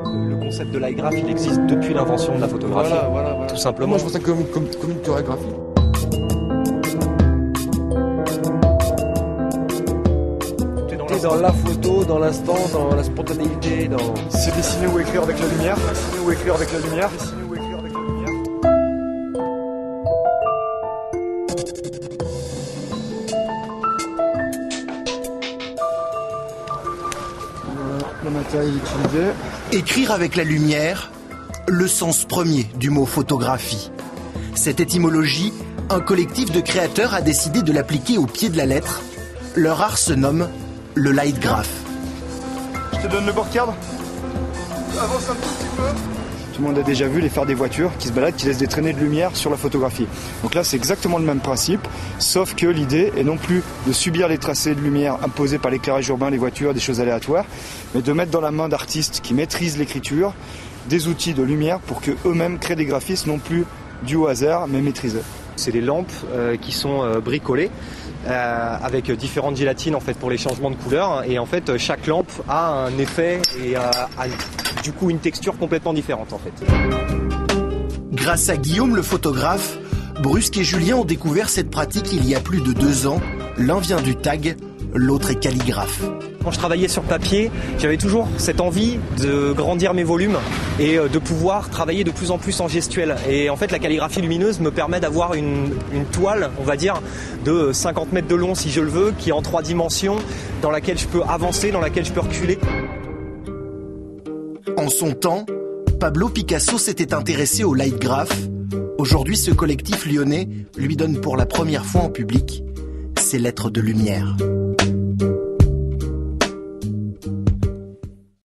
Le concept de l'agraphe, il existe depuis l'invention de la photographie. Voilà. Tout simplement. Moi, je vois ça comme une chorégraphie. Dans la photo, dans l'instant, dans la spontanéité, dans... C'est dessiner ou écrire avec la lumière. Dessiner ou écrire avec la lumière. Dessiner ou écrire avec la lumière. Voilà le matériel utilisé. Écrire avec la lumière, le sens premier du mot photographie. Cette étymologie, un collectif de créateurs a décidé de l'appliquer au pied de la lettre. Leur art se nomme le light graph. Je te donne le bord cadre. Avance un tout petit peu. Tout le monde a déjà vu les phares des voitures qui se baladent, qui laissent des traînées de lumière sur la photographie. Donc là, c'est exactement le même principe, sauf que l'idée est non plus de subir les tracés de lumière imposés par l'éclairage urbain, les voitures, des choses aléatoires, mais de mettre dans la main d'artistes qui maîtrisent l'écriture des outils de lumière pour qu'eux-mêmes créent des graphismes non plus dus au hasard, mais maîtrisés. C'est des lampes qui sont bricolées avec différentes gélatines en fait pour les changements de couleur, et en fait chaque lampe a un effet et a du coup une texture complètement différente en fait. Grâce à Guillaume le photographe, Brusque et Julien ont découvert cette pratique il y a plus de 2 ans. L'un vient du tag, l'autre est calligraphe. Quand je travaillais sur papier, j'avais toujours cette envie de grandir mes volumes et de pouvoir travailler de plus en plus en gestuel. Et en fait, la calligraphie lumineuse me permet d'avoir une toile, on va dire, de 50 mètres de long si je le veux, qui est en 3 dimensions, dans laquelle je peux avancer, dans laquelle je peux reculer. En son temps, Pablo Picasso s'était intéressé au light graph. Aujourd'hui, ce collectif lyonnais lui donne pour la première fois en public ses lettres de lumière.